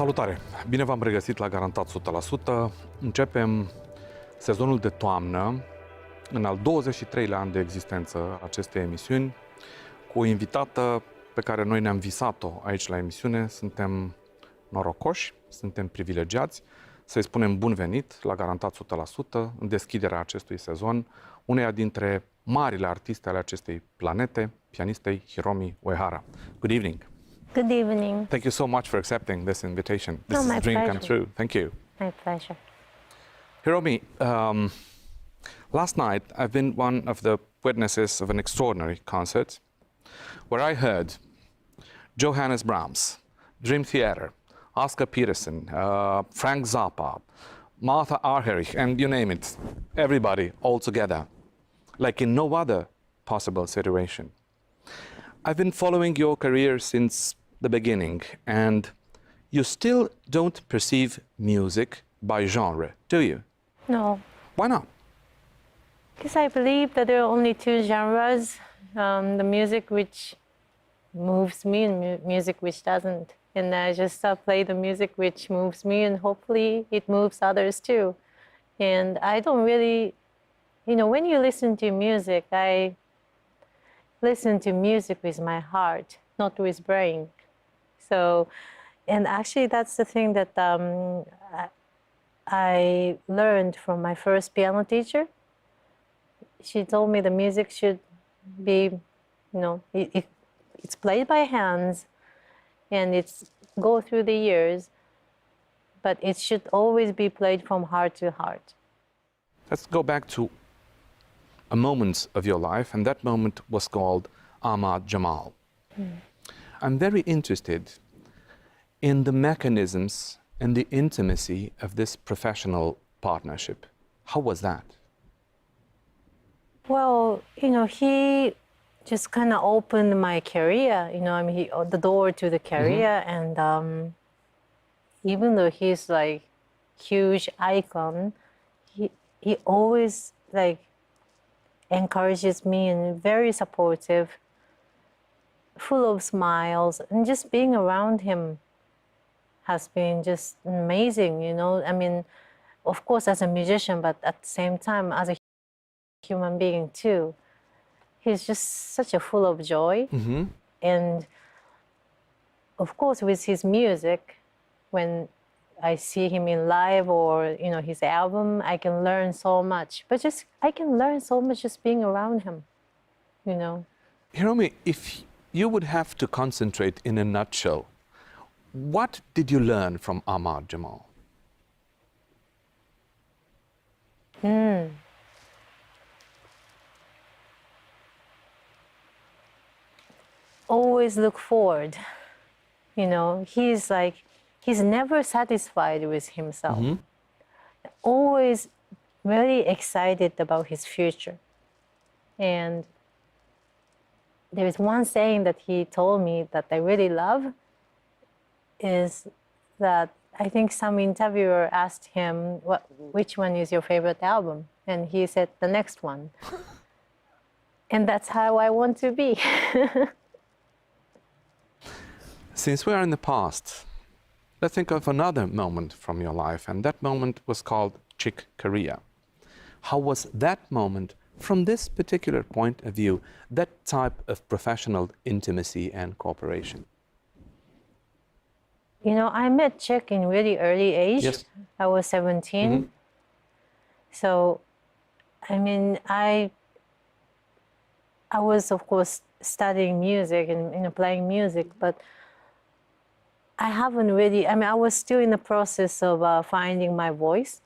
Salutare! Bine v-am regăsit la Garantat 100%. Începem sezonul de toamnă, în al 23-lea an de existență acestei emisiuni, cu o invitată pe care noi ne-am visat-o aici la emisiune. Suntem norocoși, suntem privilegiați să-i spunem bun venit la Garantat 100% în deschiderea acestui sezon, uneia dintre marile artiste ale acestei planete, pianistei Hiromi Uehara. Good evening! Good evening. Thank you so much for accepting this invitation. This is my a dream come pleasure. true. Thank you. My pleasure. Hiromi, last night I've been one of the witnesses of an extraordinary concert where I heard Johannes Brahms, Dream Theater, Oscar Peterson, Frank Zappa, Martha Argerich, and you name it, everybody all together, like in no other possible situation. I've been following your career since the beginning, and you still don't perceive music by genre, do you? No, Why not? because I believe that there are only two genres, the music which moves me and music which doesn't. And I just play the music which moves me, and hopefully it moves others too. And I don't really, when you listen to music, I listen to music with my heart, not with brain. So, and actually that's the thing that I learned from my first piano teacher. She told me the music should be, it's played by hands and it's go through the years, but it should always be played from heart to heart. Let's go back to a moment of your life, and that moment was called Ahmad Jamal. I'm very interested in the mechanisms and the intimacy of this professional partnership. How was that? Well, he just kind of opened my career, the door to the career. And even though he's like huge icon, he always like encourages me and very supportive, full of smiles, and just being around him has been just amazing, I mean, of course as a musician, but at the same time as a human being too. He's just such a full of joy. And of course with his music, when I see him in live or his album, I can learn so much. But I can learn so much just being around him, Hiromi, if you would have to concentrate in a nutshell, what did you learn from Ahmad Jamal? Always look forward. He's never satisfied with himself. Always very excited about his future. And there is one saying that he told me that I really love, is that I think some interviewer asked him, which one is your favorite album? And he said, the next one. And that's how I want to be. Since we are in the past, let's think of another moment from your life, and that moment was called Chick Corea. How was that moment, from this particular point of view, that type of professional intimacy and cooperation? I met Chick in really early age. Yes. I was 17. So, I mean, I was, of course, studying music and playing music, but I haven't really, I was still in the process of finding my voice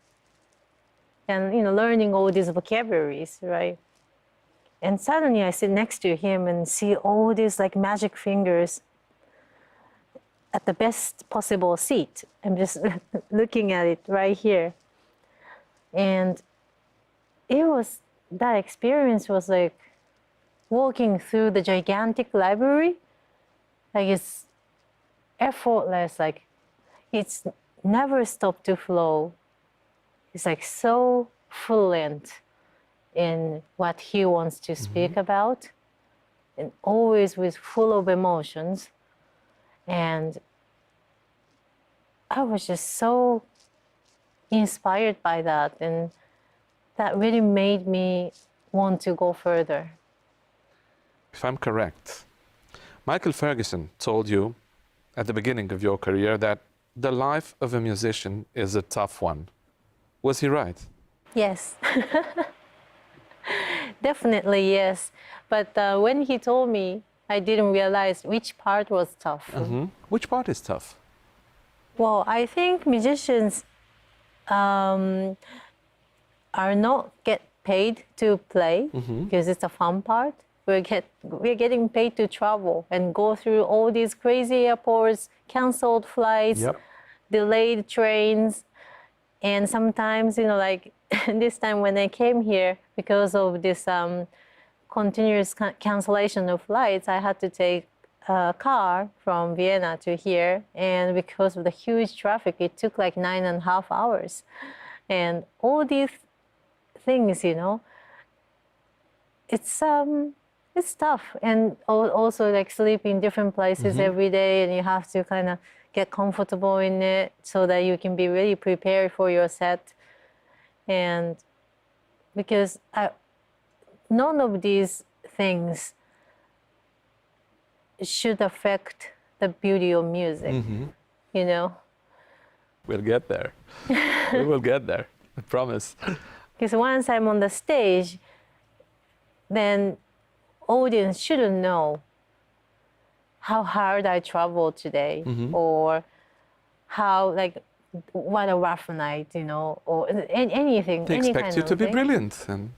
and, learning all these vocabularies, right? And suddenly I sit next to him and see all these like magic fingers at the best possible seat. I'm just looking at it right here. And that experience was like walking through the gigantic library. Like it's effortless, like it's never stopped to flow. It's like so fluent in what he wants to speak about, and always with full of emotions. And I was just so inspired by that, and that really made me want to go further. If I'm correct, Michael Ferguson told you at the beginning of your career that the life of a musician is a tough one. Was he right? Yes, definitely yes. But when he told me, I didn't realize which part was tough. Which part is tough? Well, I think musicians are not get paid to play because it's a fun part. We're getting paid to travel and go through all these crazy airports, canceled flights, delayed trains, and sometimes, you know, like this time when I came here, because of this continuous cancellation of flights, I had to take a car from Vienna to here, and because of the huge traffic, it took like 9.5 hours. And all these things, you know, it's tough, and also like sleep in different places every day, and you have to kind of get comfortable in it so that you can be really prepared for your set. And because none of these things should affect the beauty of music, you know. We'll get there. We will get there, I promise. Because once I'm on the stage, then audience shouldn't know how hard I traveled today, or how, like, what a rough night, you know, or anything. They any expect kind you of to be thing. brilliant. And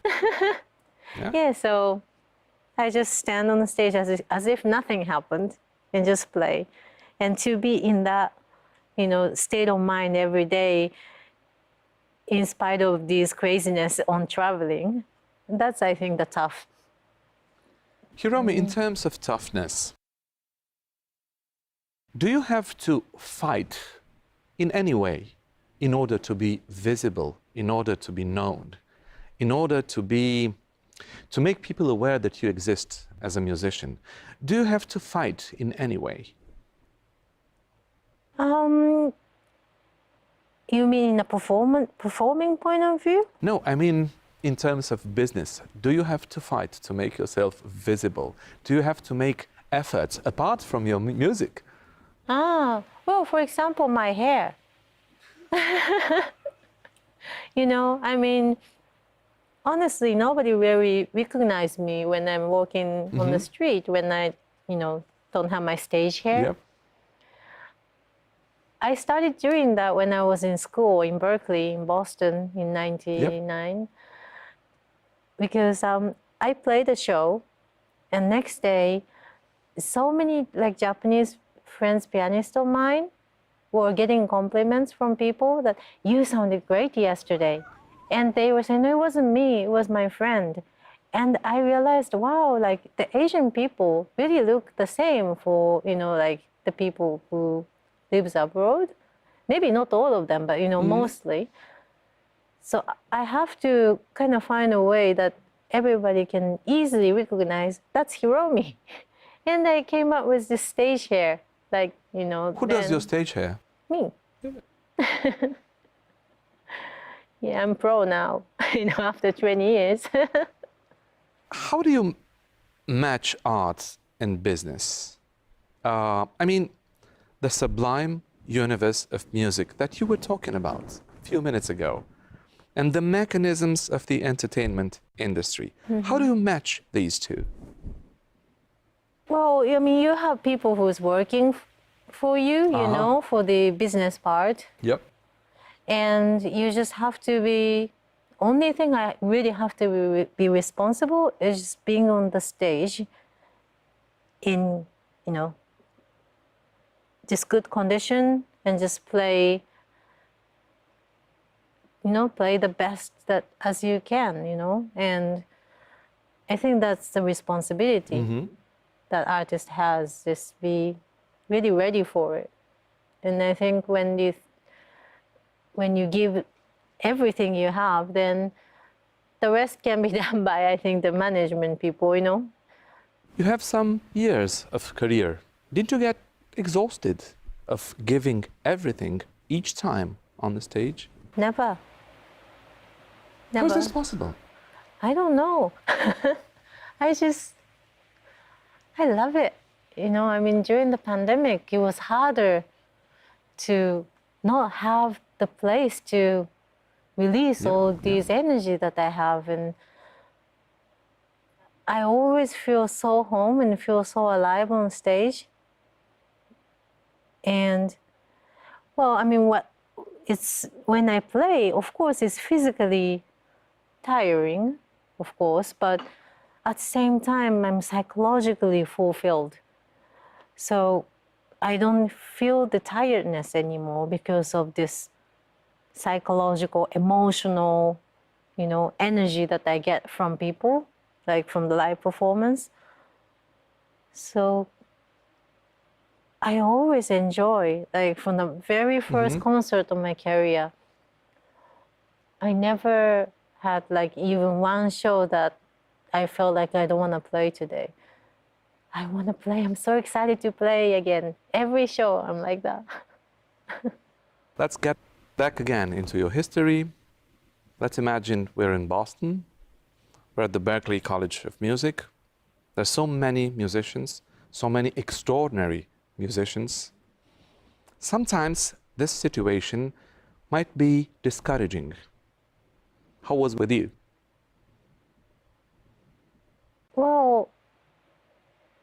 Yeah, so I just stand on the stage as if nothing happened and just play. And to be in that, you know, state of mind every day, in spite of these craziness on traveling, that's, I think, the tough. Hiromi, in terms of toughness, do you have to fight in any way in order to be visible, in order to be known, in order to make people aware that you exist as a musician? Do you have to fight in any way? You mean in a performing point of view? No, I mean in terms of business. Do you have to fight to make yourself visible? Do you have to make efforts apart from your music? Well, for example, my hair. You know, I mean, honestly, nobody really recognized me when I'm walking on the street, when I, you know, don't have my stage hair. Yep. I started doing that when I was in school in Berkeley, in Boston, in '99. Because I played a show, and next day, so many like Japanese friends, pianists of mine, were getting compliments from people that you sounded great yesterday. And they were saying, no, it wasn't me, it was my friend. And I realized, wow, like the Asian people really look the same for, you know, like the people who lives abroad. Maybe not all of them, but, you know, mostly. So I have to kind of find a way that everybody can easily recognize that's Hiromi. And I came up with this stage hair, like, you know. Who does your stage hair? Me. Yeah, I'm pro now, you know, after 20 years. How do you match art and business? I mean, the sublime universe of music that you were talking about a few minutes ago, and the mechanisms of the entertainment industry. How do you match these two? Well, I mean, you have people who's working for you, you know, for the business part. Yep. And you just have to be, only thing I really have to be responsible is just being on the stage in, you know, just good condition and just play, you know, play the best that as you can, you know. And I think that's the responsibility that artist has, just be really ready for it. And I think when you give everything you have, then the rest can be done by, I think, the management people, you know. You have some years of career. Did you get exhausted of giving everything each time on the stage? Never. How is Never. this possible? I don't know. I love it. You know, I mean, during the pandemic, it was harder to not have the place to release all these energy that I have. And I always feel so home and feel so alive on stage. And, well, I mean, when I play, of course, it's physically tiring, of course, but at the same time, I'm psychologically fulfilled. So I don't feel the tiredness anymore because of this psychological, emotional, you know, energy that I get from people, like from the live performance. So I always enjoy, like from the very first concert of my career, I never had like even one show that I felt like I don't want to play today. I want to play. I'm so excited to play again. Every show, I'm like that. Let's get back again into your history. Let's imagine we're in Boston. We're at the Berklee College of Music. There's so many musicians, so many extraordinary musicians. Sometimes this situation might be discouraging. How was it with you? Well,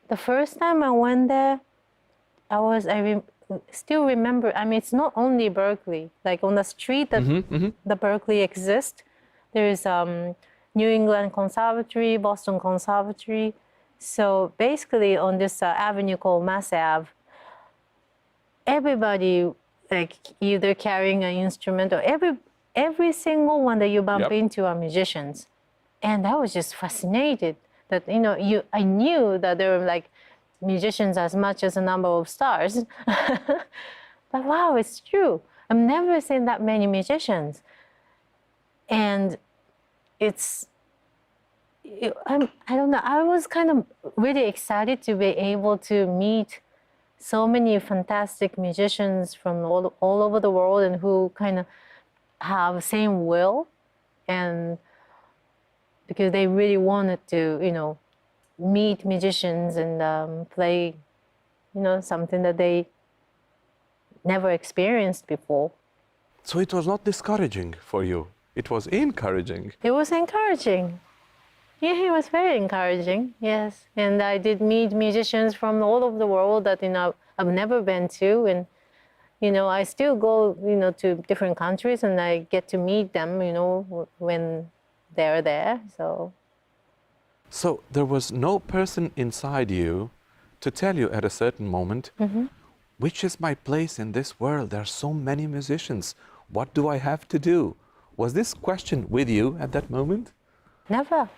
the first time I went there, still remember, I mean, it's not only Berkeley. Like on the street that the Berkeley exists, there is New England Conservatory, Boston Conservatory. So basically on this avenue called Mass Ave, everybody like either carrying an instrument or every single one that you bump into are musicians. And I was just fascinated that, you know, I knew that there were like musicians as much as the number of stars. But wow, it's true. I've never seen that many musicians. And I don't know, I was kind of really excited to be able to meet so many fantastic musicians from all over the world and who kind of have the same will, and because they really wanted to, you know, meet musicians and play, you know, something that they never experienced before. So it was not discouraging for you. It was encouraging. It was encouraging. Yeah, it was very encouraging, yes. And I did meet musicians from all over the world that, you know, I've never been to. And, you know, I still go, you know, to different countries and I get to meet them, you know, when they're there, so. So there was no person inside you to tell you at a certain moment, which is my place in this world? There are so many musicians. What do I have to do? Was this question with you at that moment? Never.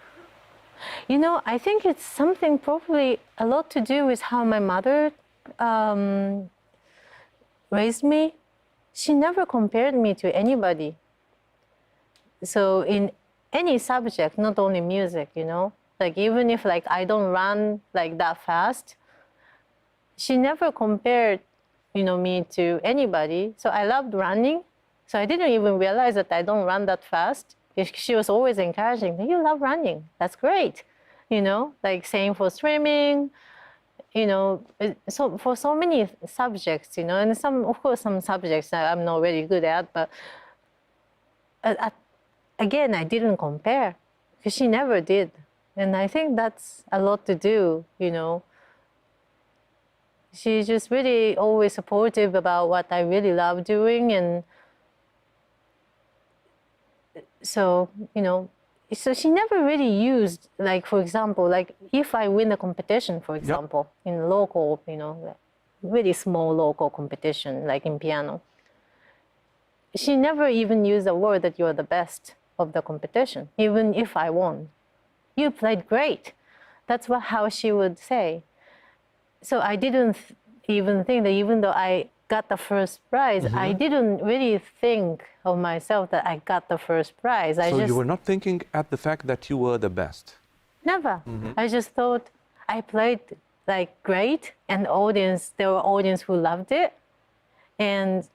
You know, I think it's something probably a lot to do with how my mother raised me. She never compared me to anybody. So in any subject, not only music, you know, like even if like I don't run like that fast, she never compared, you know, me to anybody. So I loved running. So I didn't even realize that I don't run that fast. She was always encouraging me, you love running, that's great. You know, like same for swimming, you know, so for so many subjects, you know, and of course, some subjects I'm not really good at, but again, I didn't compare because she never did. And I think that's a lot to do, you know. She's just really always supportive about what I really love doing. And so, you know, so she never really used, like, for example, like if I win a competition, for example, in local, you know, really small local competition, like in piano, she never even used the word that you're the best of the competition, even if I won. You played great. That's how she would say. So I didn't even think that even though I got the first prize, I didn't really think of myself that I got the first prize. So you were not thinking at the fact that you were the best? Never. I just thought I played like great, and there were audience who loved it. And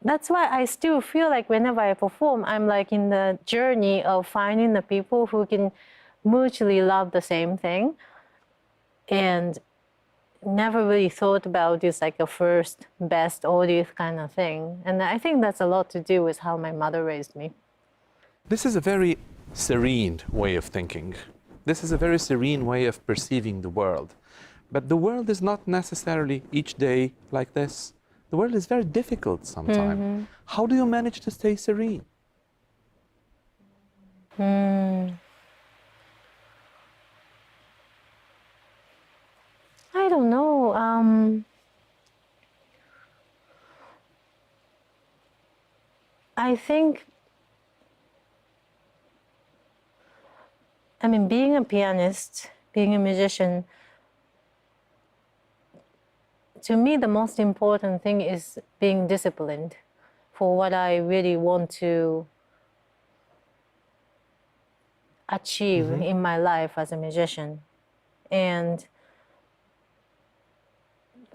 that's why I still feel like whenever I perform, I'm like in the journey of finding the people who can mutually love the same thing, and never really thought about this like a first best audience kind of thing. And I think that's a lot to do with how my mother raised me. This is a very serene way of thinking. This is a very serene way of perceiving the world. But the world is not necessarily each day like this. The world is very difficult sometimes. How do you manage to stay serene? I don't know. I think, I mean, being a pianist, being a musician, to me, the most important thing is being disciplined for what I really want to achieve in my life as a musician. And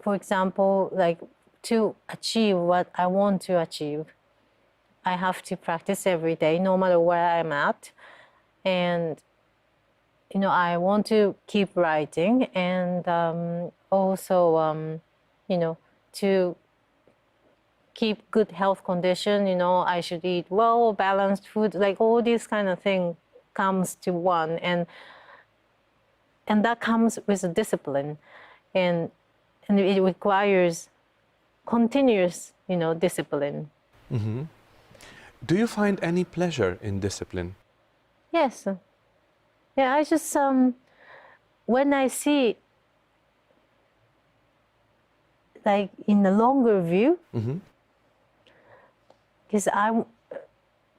for example, like to achieve what I want to achieve, I have to practice every day, no matter where I'm at. And, you know, I want to keep writing, and also, you know, to keep good health condition, you know, I should eat well, balanced food, like all these kind of thing comes to one. And that comes with a discipline. And it requires continuous, you know, discipline. Do you find any pleasure in discipline? Yes. Yeah, I just, when I see, like in the longer view, because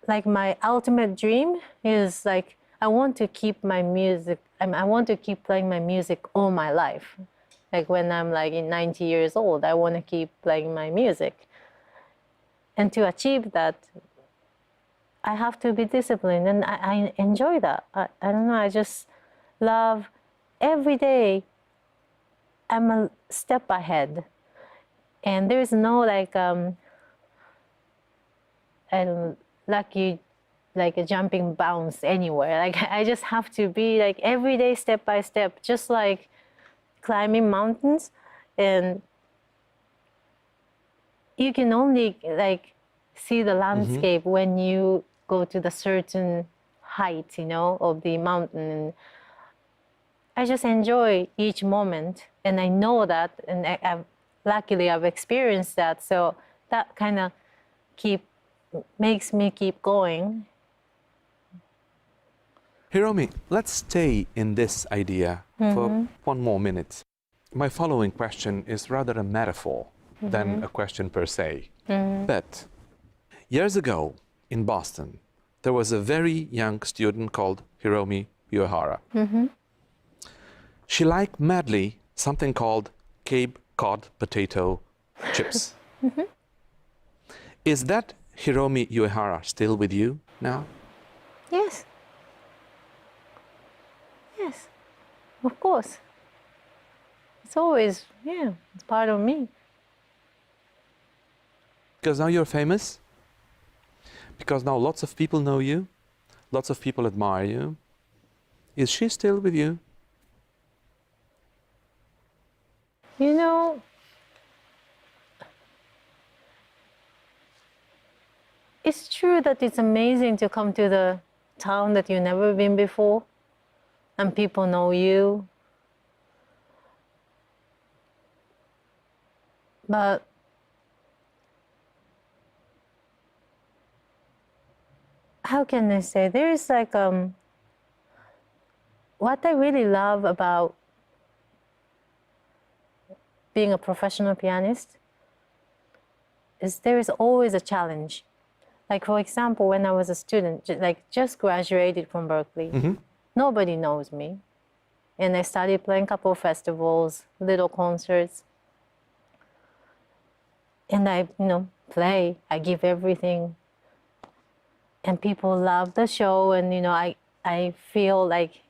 like my ultimate dream is like, I want to keep my music, I want to keep playing my music all my life. Like when I'm like in 90 years old, I want to keep playing my music. And to achieve that, I have to be disciplined, and I enjoy that. I don't know, I just love every day I'm a step ahead. And there's no like, I don't like a jumping bounce anywhere. Like I just have to be like every day, step by step, just like climbing mountains. And you can only like see the landscape when you go to the certain height, you know, of the mountain. And I just enjoy each moment, and I know that, and luckily I've experienced that, so that kind of makes me keep going. Hiromi, let's stay in this idea for one more minute. My following question is rather a metaphor than a question per se. But years ago in Boston, there was a very young student called Hiromi Uehara. She liked madly something called Cape Cod potato chips. Is that Hiromi Uehara still with you now? Yes. Yes, of course. It's always, yeah, it's part of me. Because now you're famous? Because now lots of people know you? Lots of people admire you? Is she still with you? You know, it's true that it's amazing to come to the town that you've never been before, and people know you. But how can I say? There is like what I really love about being a professional pianist is there is always a challenge. Like for example, when I was a student, like just graduated from Berkeley, nobody knows me, and I started playing a couple of festivals, little concerts, and I, you know, play. I give everything, and people love the show, and you know, I feel like,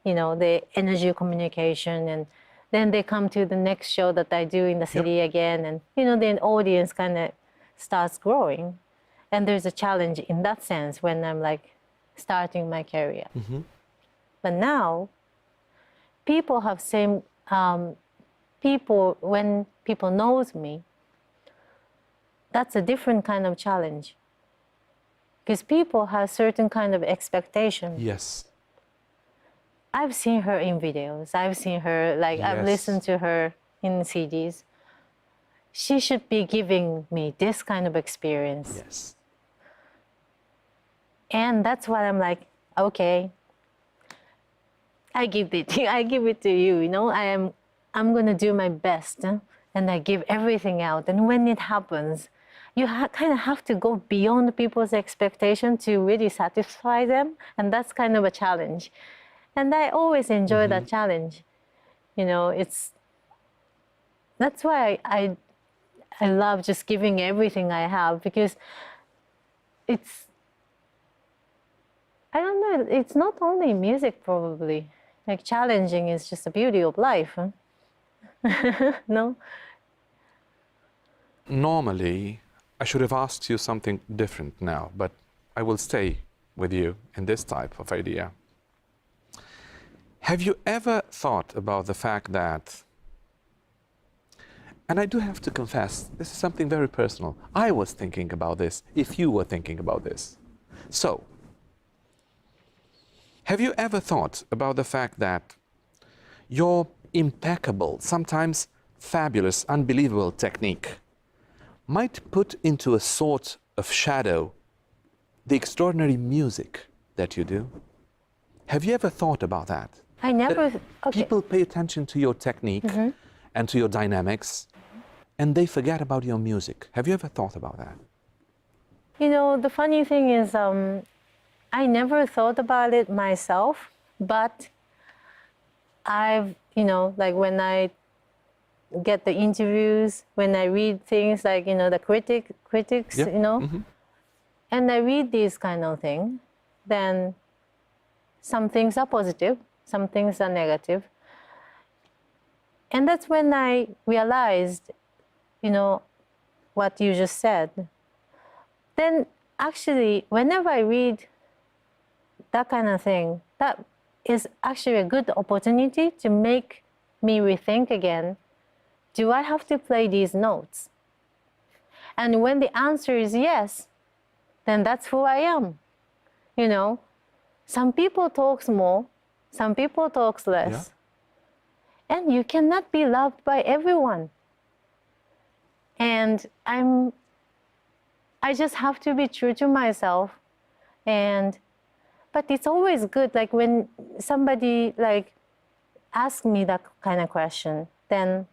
you know, the energy communication, and then they come to the next show that I do in the city again, and you know, the audience kind of starts growing. And there's a challenge in that sense when I'm like starting my career. But now, people have same, people, when people knows me, that's a different kind of challenge. Because people have certain kind of expectation. Yes. I've seen her in videos. I've seen her, like, I've Yes. listened to her in CDs. She should be giving me this kind of experience. Yes. And that's why I'm like, okay, I give it to you, you know, I'm gonna do my best, and I give everything out. And when it happens, you kind of have to go beyond people's expectation to really satisfy them, and that's kind of a challenge. And I always enjoy that challenge. You know, that's why I love just giving everything I have, because it's, I don't know, it's not only music probably. Like, challenging is just the beauty of life. No? Normally, I should have asked you something different now, but I will stay with you in this type of idea. Have you ever thought about the fact that, and I do have to confess, this is something very personal. I was thinking about this, if you were thinking about this. So, have you ever thought about the fact that your impeccable, sometimes fabulous, unbelievable technique might put into a sort of shadow the extraordinary music that you do? Have you ever thought about that? I never, okay. People pay attention to your technique and to your dynamics, and they forget about your music. Have you ever thought about that? You know, the funny thing is, I never thought about it myself, but I've, you know, like when I get the interviews, when I read things like, you know, the critics, Yeah. you know, and I read these kind of things, then some things are positive, some things are negative. And that's when I realized, you know, what you just said. Then actually, whenever I read that kind of thing, that is actually a good opportunity to make me rethink again, do I have to play these notes? And when the answer is yes, then that's who I am. You know, some people talks more, some people talks less. And you cannot be loved by everyone. And I just have to be true to myself. But it's always good, like when somebody like asks me that kind of question, then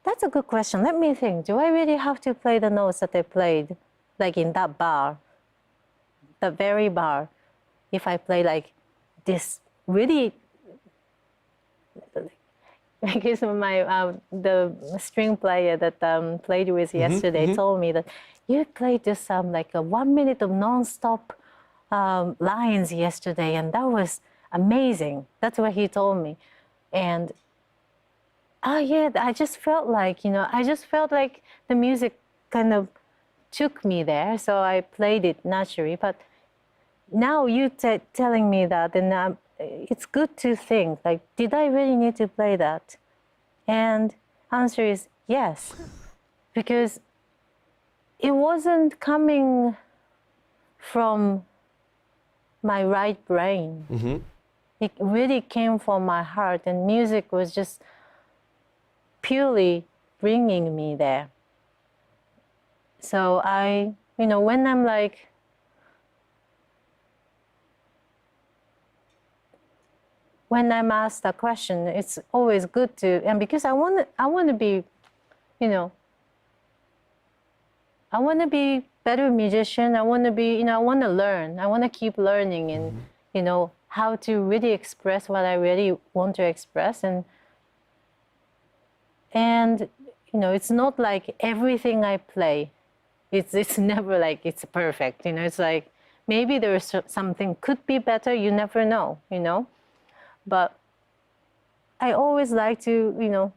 that's a good question. Let me think, do I really have to play the notes that I played, like in that bar, the very bar? If I play like this really, because the string player that played with yesterday told me that you played this like a 1 minute of non-stop lines yesterday, and that was amazing. That's what he told me. And yeah, I just felt like, you know, the music kind of took me there, so I played it naturally. But now you telling me that, and it's good to think, like, did I really need to play that? And answer is yes, because it wasn't coming from my right brain. It really came from my heart, and music was just purely bringing me there. So you know, when I'm like, when I'm asked a question, it's always good to, and because I want to be, you know, I want to be better musician. I want to be, you know, I want to learn. I want to keep learning, and you know, how to really express what I really want to express. And you know, it's not like everything I play, it's never like it's perfect. You know, it's like maybe there's something could be better. You never know, you know. But I always like to, you know,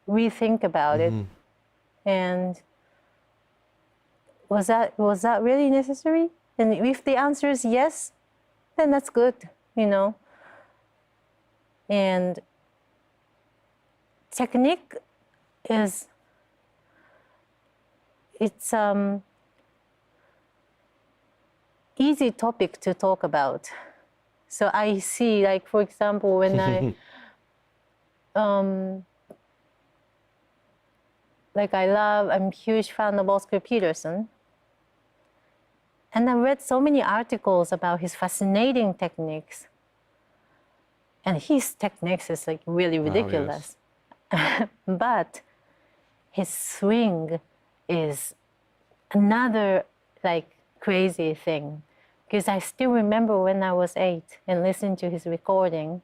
rethink about it. And was that really necessary? And if the answer is yes, then that's good, you know. And technique is, it's easy topic to talk about. So I see, like, for example, when I'm a huge fan of Oscar Peterson. And I read so many articles about his fascinating techniques. And his techniques is like really ridiculous. Oh, yes. But his swing is another like crazy thing. Because I still remember when I was 8 and listened to his recording,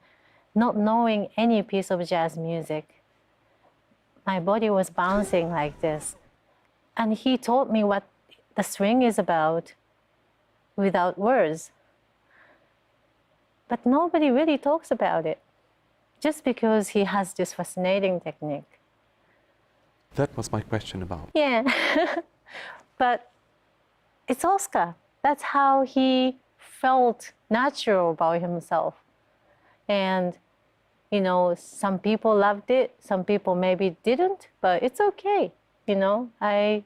not knowing any piece of jazz music. My body was bouncing like this. And he taught me what the swing is about without words. But nobody really talks about it, just because he has this fascinating technique. That was my question about. Yeah, but it's Oscar. That's how he felt natural about himself. And, you know, some people loved it, some people maybe didn't, but it's okay. You know, I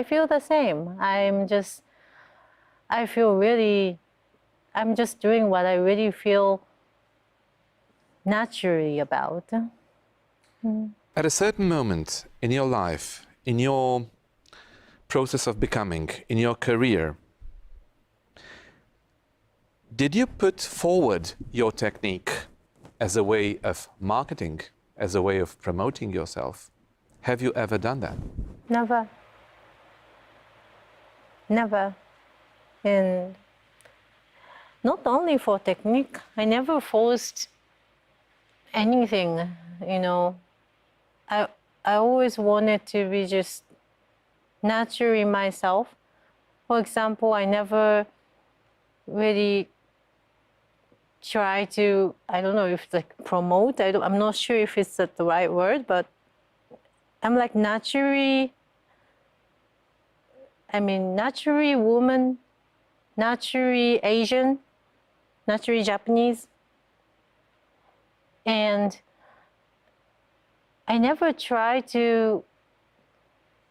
feel the same. I'm just doing what I really feel naturally about. At a certain moment in your life, in your process of becoming, in your career, did you put forward your technique as a way of marketing, as a way of promoting yourself? Have you ever done that? Never. Never. And not only for technique, I never forced anything, you know. I always wanted to be just naturally myself. For example, I never really try to, I don't know if like promote, I'm not sure if it's the right word, but I'm like naturally woman, naturally Asian, naturally Japanese. And I never try to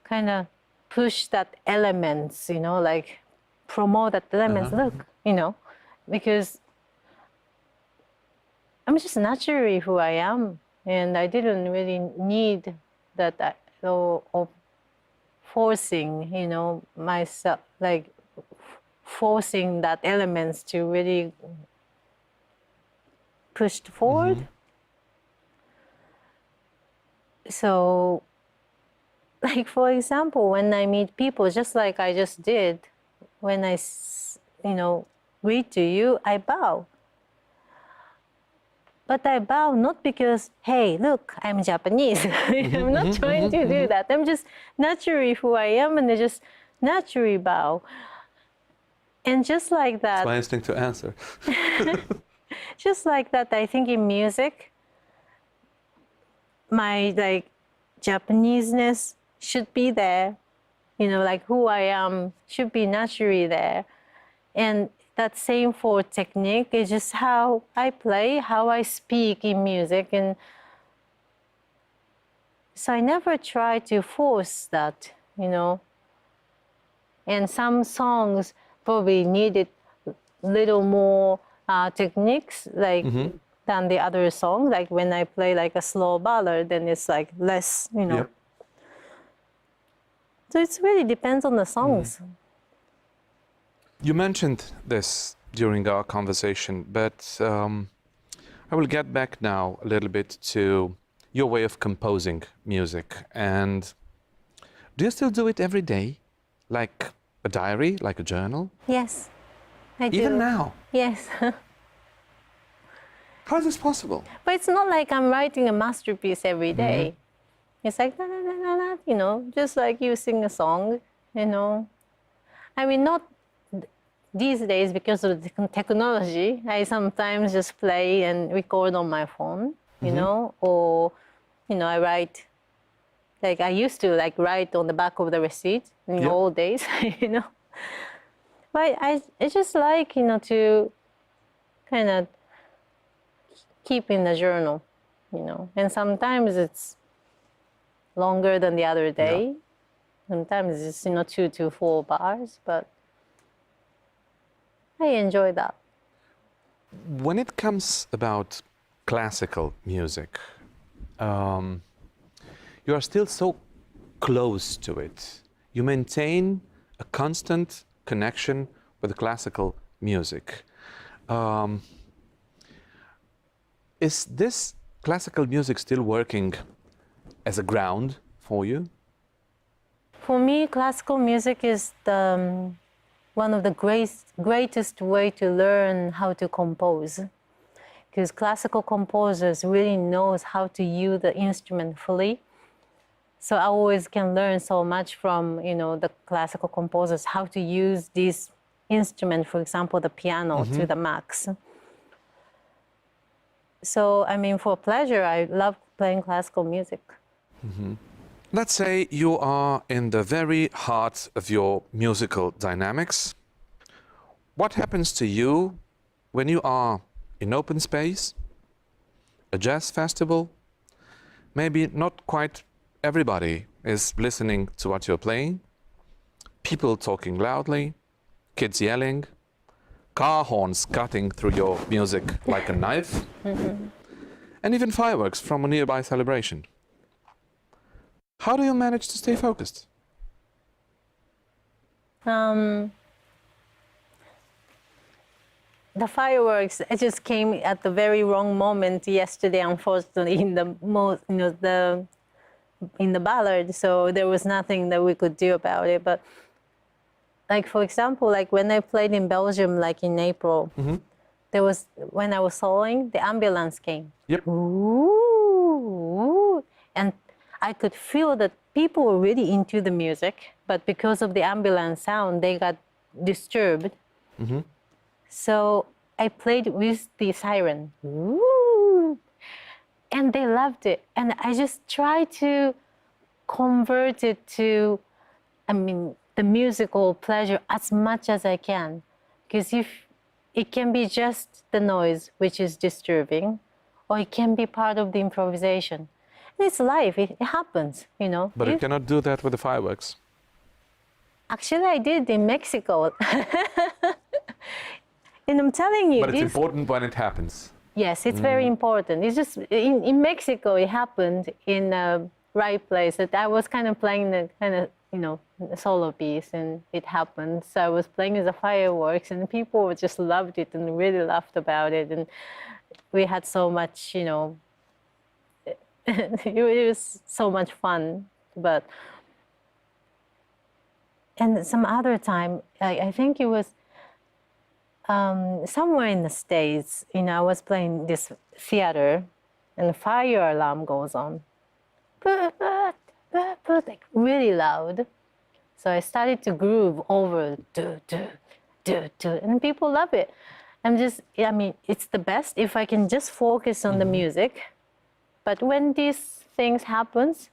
kind of push that elements, you know, like promote that elements, look, you know, because I'm just naturally who I am. And I didn't really need that of forcing, you know, myself, like forcing that elements to really push forward. So, like, for example, when I meet people, just like I just did, when I, you know, greet to you, I bow. But I bow not because, hey, look, I'm Japanese. I'm not trying to do that. I'm just naturally who I am, and I just naturally bow. And just like that. It's my instinct to answer. Just like that, I think in music, my like Japaneseness should be there. You know, like who I am should be naturally there. And that same for technique is just how I play, how I speak in music. And so I never try to force that, you know. And some songs probably needed a little more techniques, like than the other songs. Like when I play like a slow ballad, then it's like less, you know. Yep. So it really depends on the songs. You mentioned this during our conversation, but I will get back now a little bit to your way of composing music. And do you still do it every day? Like a diary, like a journal? Yes, I do. Even now? Yes. How is this possible? But it's not like I'm writing a masterpiece every day. It's like, da, da, da, da, da, you know, just like you sing a song, you know. I mean, not these days because of the technology. I sometimes just play and record on my phone, you know, or, you know, I write Like I used to like write on the back of the receipt in the old days, you know. But I just like, you know, to kind of keep in the journal, you know. And sometimes it's longer than the other day. Yeah. Sometimes it's, you know, 2 to 4 bars, but I enjoy that. When it comes about classical music, you are still so close to it. You maintain a constant connection with classical music. Is this classical music still working as a ground for you? For me, classical music is one of the greatest way to learn how to compose. Because classical composers really knows how to use the instrument fully. So I always can learn so much from, you know, the classical composers, how to use this instrument, for example, the piano to the max. So, I mean, for pleasure, I love playing classical music. Let's say you are in the very heart of your musical dynamics. What happens to you when you are in open space, a jazz festival? Maybe not quite everybody is listening to what you're playing. People talking loudly, kids yelling, car horns cutting through your music like a knife, and even fireworks from a nearby celebration. How do you manage to stay focused? The fireworks, it just came at the very wrong moment yesterday, unfortunately, in the most, you know, in the ballad. So there was nothing that we could do about it. But like, for example, like when I played in Belgium, like in April, there was, when I was soloing, the ambulance came. Yep. Ooh, and I could feel that people were really into the music, but because of the ambulance sound, they got disturbed. So I played with the siren. Ooh, and they loved it. And I just tried to convert it to, I mean, the musical pleasure as much as I can. Because if it can be just the noise, which is disturbing, or it can be part of the improvisation. And it's life, it happens, you know. But you cannot do that with the fireworks. Actually, I did in Mexico. And I'm telling you, But it's important when it happens. yes, it's very important. It's just in Mexico, it happened in a right place that I was kind of playing the kind of, you know, the solo piece, and it happened. So I was playing with the fireworks, and people just loved it and really laughed about it. And we had so much, you know, it was so much fun. But and some other time, I think it was somewhere in the States, you know, I was playing this theater and the fire alarm goes on. Like really loud. So I started to groove over do, do, do, do, and people love it. I'm just, I mean, it's the best if I can just focus on the music. But when these things happens,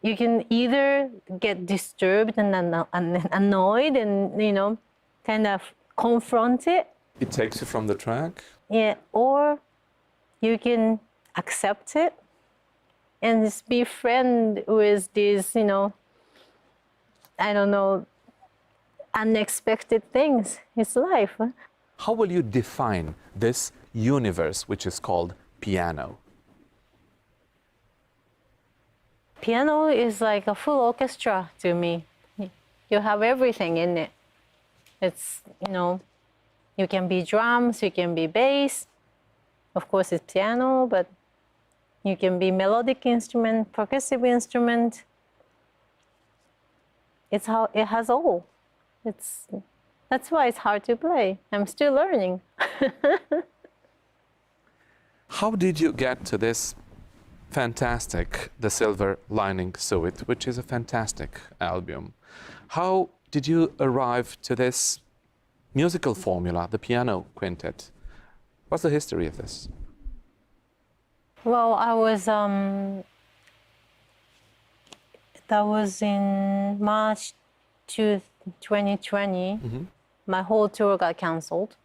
you can either get disturbed and annoyed and, you know, kind of confront it. It takes you from the track. Yeah, or you can accept it and just be friend with these, you know, I don't know, unexpected things. It's life. How will you define this universe which is called piano? Piano is like a full orchestra to me. You have everything in it. It's, you know, you can be drums, you can be bass. Of course, it's piano, but you can be melodic instrument, percussive instrument. It's how it has all. That's why it's hard to play. I'm still learning. How did you get to this fantastic The Silver Lining Suite, which is a fantastic album? How did you arrive to this musical formula, the piano quintet? What's the history of this? Well, I was That was in March 2020. My whole tour got canceled,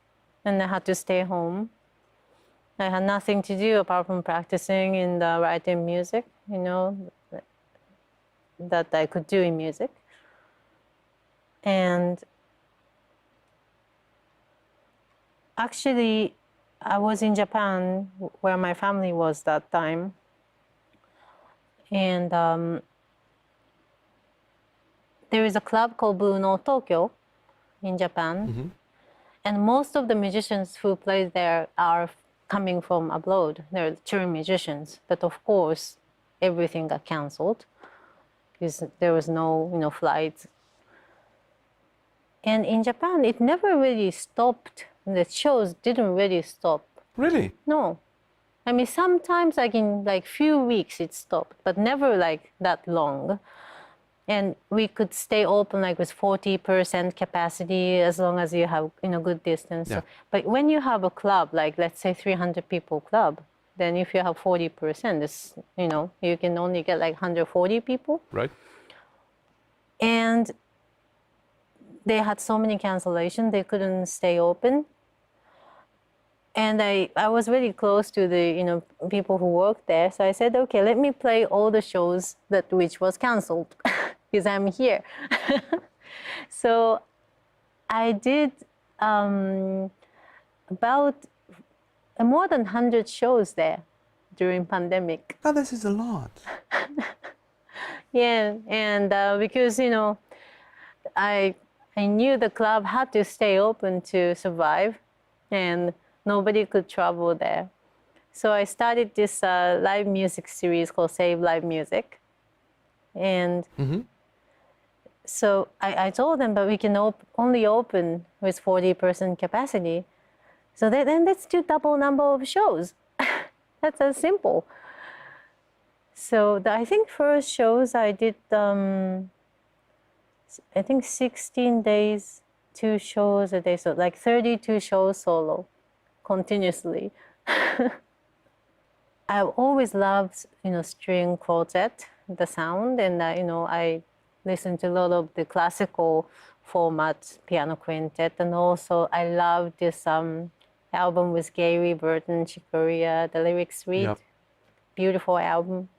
and I had to stay home. I had nothing to do apart from practicing and writing music, that I could do in music. And actually, I was in Japan where my family was that time. And there is a club called Blue Note Tokyo in Japan. And most of the musicians who play there are coming from abroad. They're touring musicians. But of course, everything got canceled because there was no flights. And in Japan, it never really stopped. The shows didn't really stop. Really? No. I mean, sometimes like in few weeks it stopped, but never like that long. And we could stay open like with 40% capacity as long as you have good distance. Yeah. But when you have a club, like let's say 300 people club, then if you have 40%, it's, you can only get like 140 people. Right. And they had so many cancellations, they couldn't stay open. And I was really close to the people who worked there, so I said, okay, let me play all the shows which was canceled because I'm here. So I did about more than 100 shows there during pandemic. Oh, this is a lot. Yeah, and because I knew the club had to stay open to survive, and nobody could travel there. So I started this live music series called Save Live Music. And so I told them, but we can only open with 40% capacity. So then let's do double number of shows. That's as simple. So I think first shows I did, I think 16 days, 2 shows a day. So like 32 shows solo. Continuously. I've always loved, string quartet, the sound, and I listen to a lot of the classical format piano quintet, and also I love this album with Gary Burton, Chick Corea, the lyrics read, Yep. Beautiful album.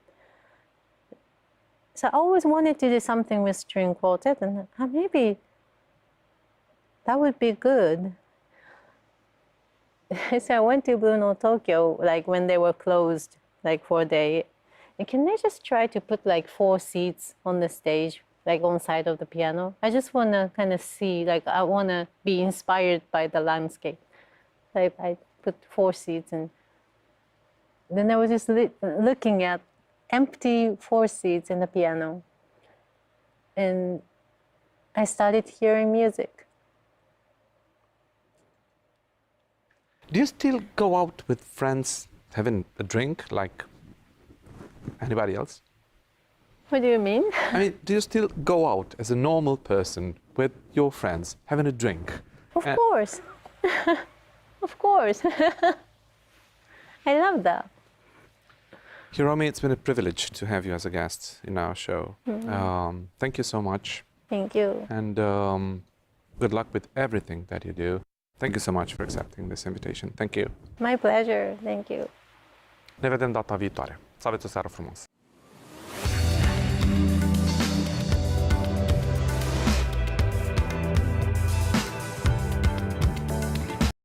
So I always wanted to do something with string quartet, and maybe that would be good. So I went to Blue Note Tokyo, like when they were closed, like for a day. And can they just try to put like 4 seats on the stage, like on side of the piano? I just want to kind of see, like I want to be inspired by the landscape. So I put 4 seats, and then I was just looking at empty 4 seats in the piano. And I started hearing music. Do you still go out with friends having a drink like anybody else? What do you mean? I mean, do you still go out as a normal person with your friends having a drink? Of course. Of course. I love that. Hiromi, it's been a privilege to have you as a guest in our show. Thank you so much. Thank you. And good luck with everything that you do. Thank you so much for accepting this invitation. Thank you. My pleasure. Thank you. Ne vedem data viitoare. Să aveți o seară frumoasă.